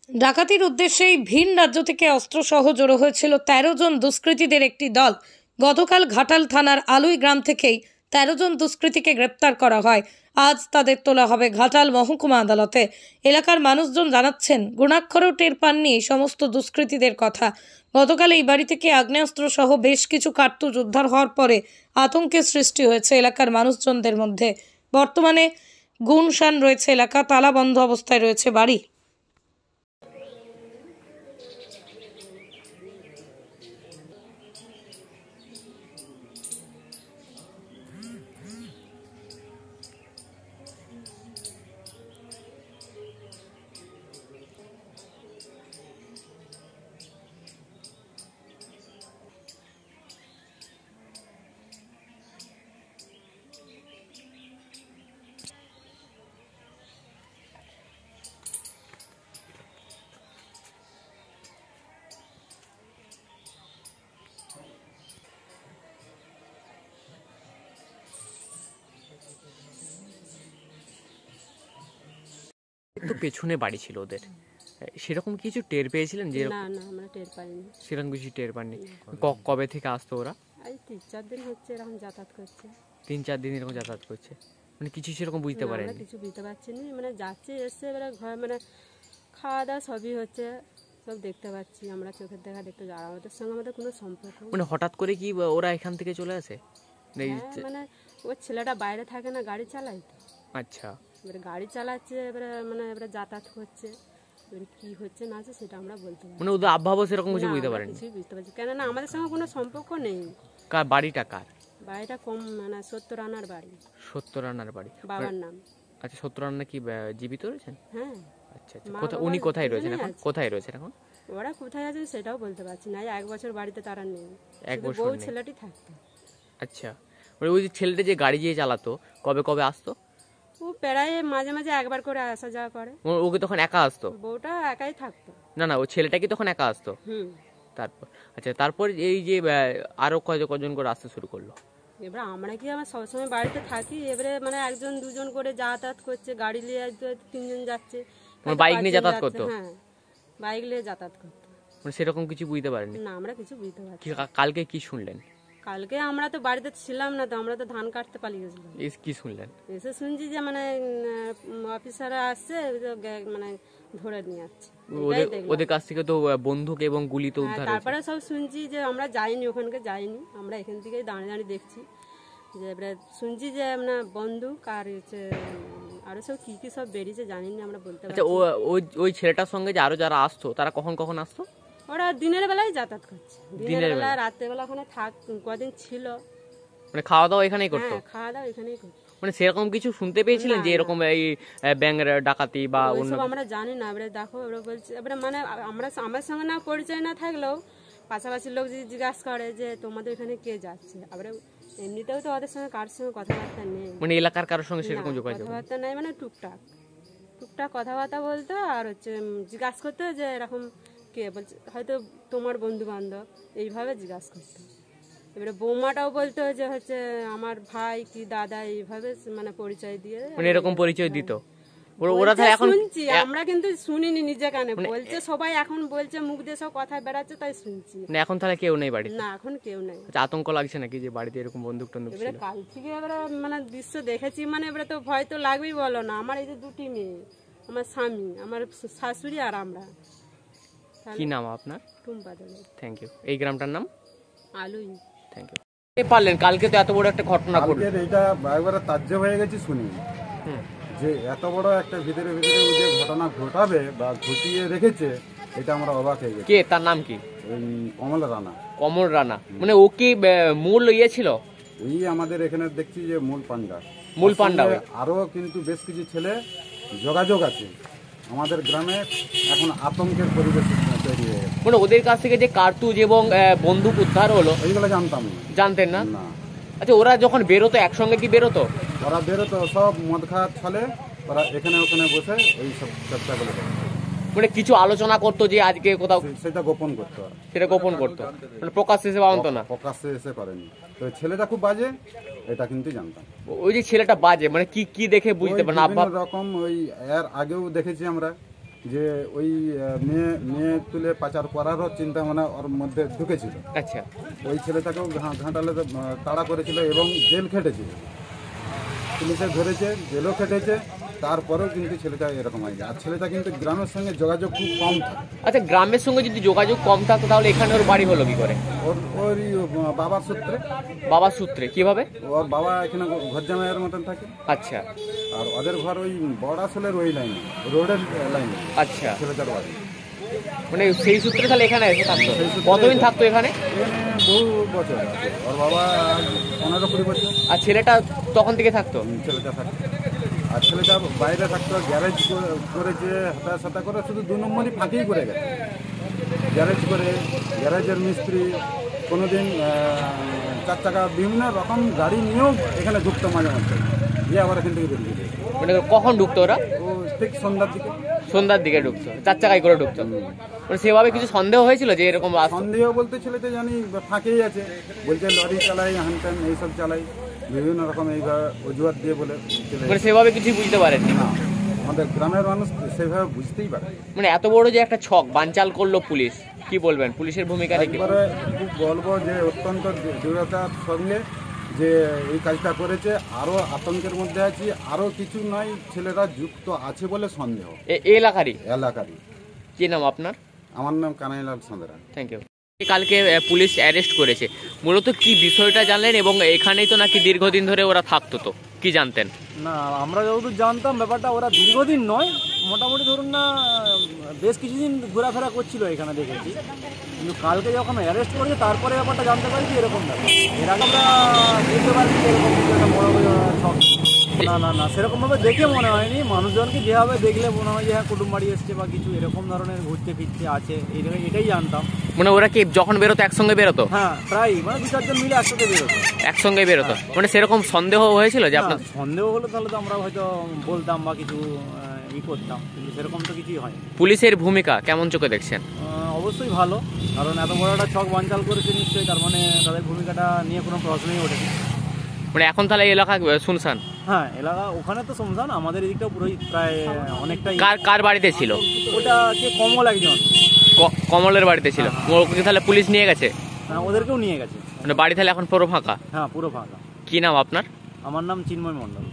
ডাকাতির উদ্দেশ্যেই ভিন রাজ্য থেকে অস্ত্রসহ জড়ো হয়েছিল ১৩ জন দুষ্কৃতীদের একটি দল। গতকাল ঘাটাল থানার আলুই গ্রাম থেকেই ১৩ জন দুষ্কৃতীকে গ্রেপ্তার করা হয়। আজ তাদের তোলা হবে ঘাটাল মহকুমা আদালতে। এলাকার মানুষজন জানাচ্ছেন, গুণাক্ষরেও টের পাননি এই সমস্ত দুষ্কৃতীদের কথা। গতকাল এই বাড়ি থেকে আগ্নেয়াস্ত্র সহ বেশ কিছু কার্তুজ উদ্ধার হওয়ার পরে আতঙ্কের সৃষ্টি হয়েছে এলাকার মানুষজনদের মধ্যে। বর্তমানে গুনশান রয়েছে এলাকা, তালাবন্ধ অবস্থায় রয়েছে বাড়ি। তো পেছনে বাড়ি ছিল ওদের, সেরকম কিছু টের পেয়েছিলেন? যে না না আমরা টের পাইনি, সেরকম কিছু টের পাননি। কবে থেকে আসতো ওরা? এই ৩-৪ দিন হচ্ছে এরকম যাতায়াত করছে। ৩-৪ দিন এরকম যাতায়াত করছে, মানে কিছু সেরকম বুঝতে আমরা পারেননি? কিছু বুঝতে পারছি না, মানে যাচ্ছে এসছে, এবারে ঘর মানে খাওয়া দাওয়া সবই হচ্ছে, সব দেখতে পাচ্ছি আমরা, চোখের দেখা দেখতে। আর আমাদের সঙ্গে আমাদের কোনো সম্পর্ক মানে হঠাৎ করে কি ওরা এখান থেকে চলে আসে? মানে ওর ছেলেটা বাইরে থাকে না, গাড়ি চালায় তো। আচ্ছা, এবারে গাড়ি চালাচ্ছে, এবারে যাতায়াত করছে, এবারে কি হচ্ছে না আছে সেটা আমরা বলতে পারি মানে ওদের আবহাওয়া সেরকম কিছু বুঝতে পারেন? কিছুই বুঝতে পারছি, কেননা আমাদের সঙ্গে কোনো সম্পর্ক নেই। কার বাড়িটা? কার বাড়িটা কম মানে ৭০ আনার বাড়ি। ৭০ রানার বাড়ি, বাবার নাম। আচ্ছা, ৭০ রানা কি জীবিত রয়েছেন? হ্যাঁ। আচ্ছা আচ্ছা, উনি কোথায় রয়েছেন এখন? কোথায় রয়েছেন এখন? ওরা কোথায় আছে সেটাও বলতে পারছি না, ১ বছর বাড়িতে তারা নেই, এক বছর বউ নেই। ছেলেটি থাকতো। আচ্ছা, মানে ওই যে ছেলেটা যে গাড়ি দিয়ে চালাতো, কবে কবে আসতো? ও প্রায় মাঝে মাঝে একবার করে আসা যাওয়া করে। ওকে তখন একা আসতো? বউটা একাই থাকতো। না না, ও ছেলেটা কি তখন একা আসতো? তারপর আচ্ছা, তারপর এই যে আরো কজন করে আসতে শুরু করলো? এবার আমরা কি আমার সবসময় বাড়িতে থাকি, এবারে মানে ১ জন ২ জন করে যাতায়াত করছে, গাড়ি নিয়ে ৩ জন যাচ্ছে, বাইক নিয়ে যাতায়াত করতো? হ্যাঁ, বাইক নিয়ে যাতায়াত করতো। মানে সেরকম কিছু বুঝতে পারেনি? না, আমরা কিছু বুঝতে পারছি। কালকে কি শুনলেন? কালকে আমরা তো বাড়িতে ছিলাম না, তো আমরা তো ধান কাটতে পালিয়ে গেছিলাম। কি শুনলেন? এসে শুনছি যে মানে অফিসাররা আসছে, মানে ধরে নিয়ে যাচ্ছে। ওদের কাছ থেকে তো বন্দুক এবং গুলি তো উদ্ধার হয়েছে। তারপরে সব শুনছি যে আমরা যাইনি, ওখানকে যাইনি, আমরা এখান থেকেই দাঁড়িয়ে দাঁড়িয়ে দেখছি। যে এবারে শুনছি যে আমরা বন্দুক আর হচ্ছে আরো সব কি কি সব বেরিয়েছে জানি না, আমরা বলতে পারছি। আচ্ছা, ওই ছেলেটার সঙ্গে যে আরো যারা আসতো তারা কখন কখন আসতো? ওরা দিনের বেলায় যাতায়াত করছে, দিনের বেলা, রাতের বেলা ওখানে কদিন ছিল। মানে খাওয়া দাওয়া এখানেই করতো? হ্যাঁ, খাওয়া দাওয়া এখানেই করতো। মানে সেরকম কিছু শুনতে পেয়েছিলেন যে এরকম এই ব্যাংক ডাকাতি বা অন্য? আমরা জানি না, এবারে দেখো, এবারে বলছে, এবারে মানে আমার সঙ্গে না পরিচয় না থাকলেও পাশাপাশি লোক যদি জিজ্ঞাসা করে যে তোমাদের এখানে কে যাচ্ছে, আবার এমনিতেও তো ওদের সঙ্গে কারোর সঙ্গে কথাবার্তা নেই, মানে এলাকার কারোর সঙ্গে সেরকম যোগাযোগ কথাবার্তা নেই, মানে টুকটাক টুকটাক কথাবার্তা বলতো, আর হচ্ছে জিজ্ঞাসা করতো যে এরকম কে, বলছে হয়তো তোমার বন্ধু বান্ধব, এইভাবে জিজ্ঞাসা করতো। এবারে বৌমাটাও বলতো যে হচ্ছে আমার ভাই কি দাদা, এইভাবে মানে পরিচয় দিয়ে, মানে এরকম পরিচয় দিত ওরা। এখন শুনছি, আমরা কিন্তু শুনিনি নিজে কানে, বলছে সবাই এখন বলছে, মুখ দিয়ে সব কথা বেড়াচ্ছে, তাই শুনছি। এখন তাহলে কেউ নেই বাড়িতে? না, এখন কেউ নেই। আতঙ্ক লাগছে নাকি যে বাড়িতে এরকম বন্দুক টন্দুক ছিল? এবারে কাল থেকে এবারে মানে দৃশ্য দেখেছি, মানে এবারে তো ভয় তো লাগবেই, বলো না। আমার এই যে 2টি মেয়ে, আমার স্বামী, আমার শাশুড়ি আর আমরা। কি নাম আপনার? টুম্পা দেবী। Thank you. এই গ্রামটার নাম? আলুই। Thank you. পারলেন কালকে তো এত বড় একটা ঘটনা ঘটলো, এটা একবারে তাজ্জব হয়ে গেছি শুনি যে এত বড় একটা ভিতরে ভিতরে যে ঘটনা ঘটাবে বা ঘটিয়ে রেখেছে, এটা আমরা অবাক হয়ে গেছি। কে, তার নাম কি? কমল রানা। কমল রানা, মানে ও কি মূল ইয়ে ছিল? ওই আমাদের এখানে দেখছি যে মূল পান্ডা। মূল পান্ডা। আরো কিন্তু বেশ কিছু ছেলে যোগাযোগ আছে আমাদের গ্রামে, এখন আতঙ্কের পরিবেশ তৈরি হয়ে গেছে। মানে ওদের কাছ থেকে যে কার্তুজ এবং বন্দুক উদ্ধার হলো, এইগুলো জানতাম না। জানতেন না? না। আচ্ছা, ওরা যখন বেরোতো একসঙ্গে কি বেরোতো? ওরা বেরোতো সব মদ খাওয়ার ছলে, ওরা এখানে ওখানে বসে এই সব চর্চাগুলো করতো। মানে কিছু আলোচনা করতো যে আজকে কোথাও, সেটা গোপন করতো, সেটা গোপন করতো, মানে প্রকাশ্যে এসে পাওয়া না। প্রকাশ্যে এসে করেনি। তো ছেলেটা খুব বাজে, এটা কিন্তু জানতাম। ওই যে ছেলেটা বাজে, মানে কি কি দেখে বুঝতে পারেন? বিভিন্ন রকম, ওই এর আগেও দেখেছি আমরা যে ওই মেয়ে তুলে পাচার করারও চিন্তা ভাবনা ওর মধ্যে ঢুকেছিল। আচ্ছা, ওই ছেলেটাকেও ঘাটালে তাড়া করেছিল এবং জেল খেটেছিল, পুলিশে ধরেছে, জেলও খেটেছে, তারপরেও কিন্তু ছেলেটা এরকম হয়ে যায়। আর ছেলেটা কিন্তু গ্রামের সঙ্গে যোগাযোগ খুব কম থাকে। আচ্ছা, গ্রামের সঙ্গে যদি যোগাযোগ কম থাকতো তাহলে এখানে ওর বাড়ি হলো কি করে? ওর বাবার সূত্রে। বাবার সূত্রে কিভাবে? ওর বাবা এখানে ঘর জামাইয়ের মতন থাকে। আচ্ছা, আর ওদের ঘর ওই বড় আসলের ওই লাইনে, রোডের লাইনে আচ্ছা, ছেলেটার বাড়ি। মানে সেই সূত্রে তাহলে এখানে এসে থাকতো। সেই সূত্রে কতদিন থাকতো এখানে? এখানে বহু বছর আছে। ওর বাবা 15-20 বছর। আর ছেলেটা তখন থেকে থাকতো? ছেলেটা থাকতো। আর ছেলেটা বাইরে থাকতো, গ্যারেজ করেছে, হাতা করে, শুধু 2 নম্বরই ফাঁকিই করে গেছে। গ্যারেজ করে, গ্যারেজের মিস্ত্রি, কোনোদিন 4 চাকা বিভিন্ন রকম গাড়ি নিয়েও এখানে ঢুকতো মাঝে মধ্যে, দিয়ে আবার এখান থেকে বেরিয়ে যেত। মানে কখন ঢুকতো ওরা? ও ঠিক সন্ধ্যার দিকে। সন্ধ্যার দিকে ঢুকতো, 4 চাকায় করে ঢুকতো। মানে সেভাবে কিছু সন্দেহ হয়েছিল যে এরকম সন্দেহ বলতে ছেলেটা জানি ফাঁকেই আছে, বলছে লরি চালাই, হানটান এইসব চালাই, বিভিন্ন রকম এইভাবে অজুহাত দিয়ে বলে চলে। মানে সেভাবে কিছু বুঝতে পারেননি? না, আমাদের গ্রামের মানুষ সেভাবে বুঝতেই পারে। মানে এত বড় যে একটা ছক বানচাল করলো পুলিশ, কি বলবেন পুলিশের ভূমিকা রেখে? একবারে খুব বলবো যে অত্যন্ত দৃঢ়তার সঙ্গে যে এই কাজটা করেছে। আরও আতঙ্কের মধ্যে আছি, আরও কিছু নয়, ছেলেরা যুক্ত আছে বলে সন্দেহ। এলাকারই? এলাকারই। কি নাম আপনার? আমার নাম কানাইলাল সাঁতরা। Thank you. কালকে পুলিশ অ্যারেস্ট করেছে, মূলত কি বিষয়টা জানলেন? এবং এখানেই তো নাকি দীর্ঘদিন ধরে ওরা থাকতো, তো কি জানতেন? না, আমরা যতদূর জানতাম ব্যাপারটা ওরা দীর্ঘদিন নয়, মোটামুটি ধরুন না বেশ কিছুদিন ঘোরাফেরা করছিল এখানে, দেখেছি। কিন্তু কালকে যখন অ্যারেস্ট করেছে তারপরে ব্যাপারটা জানতে পারি যে এরকম ব্যাপার। এর আগে আমরা দেখতে পারি যে এরকম কিছু একটা বড় ছক। না, সেরকমভাবে দেখে মনে হয়নি। মানুষজনকে যেভাবে দেখলে মনে হয় যে হ্যাঁ কুটুম বাড়ি এসছে বা কিছু এরকম ধরনের ঘুরতে ফিরতে আছে, এটাই জানতাম। মানে ওরা কি যখন বেরোতো একসঙ্গে বেরোতো? হ্যাঁ, প্রায় মানে 2-4 জন মিলে একসাথে বেরোতো, একসঙ্গে বেরোতো। মানে সেরকম সন্দেহ হয়েছিল যে আপনার? সন্দেহ হলো তাহলে তো আমরা হয়তো বলতাম বা কিছু করতাম, কিন্তু সেরকম তো কিছুই হয়। পুলিশের ভূমিকা কেমন চোখে দেখছেন? অবশ্যই ভালো, কারণ এত বড় একটা ছক বানচাল করেছে নিশ্চয়ই, তার মানে তাদের ভূমিকাটা নিয়ে কোনো প্রশ্নই ওঠেনি। মানে এখন তাহলে এই এলাকা শুনশান? হ্যাঁ, এলাকা ওখানে তো শুনশান, আমাদের এদিকটা পুরোই প্রায় অনেকটাই। কার বাড়িতে ছিল ওটা? কে? কমল একজন। কমলের বাড়িতে ছিল। ওকে তাহলে পুলিশ নিয়ে গেছে? হ্যাঁ, ওদেরকেও নিয়ে গেছে। মানে বাড়ি তাহলে এখন পুরো ফাঁকা? হ্যাঁ, পুরো ফাঁকা। কি নাম আপনার? আমার নাম চিন্ময় মণ্ডল।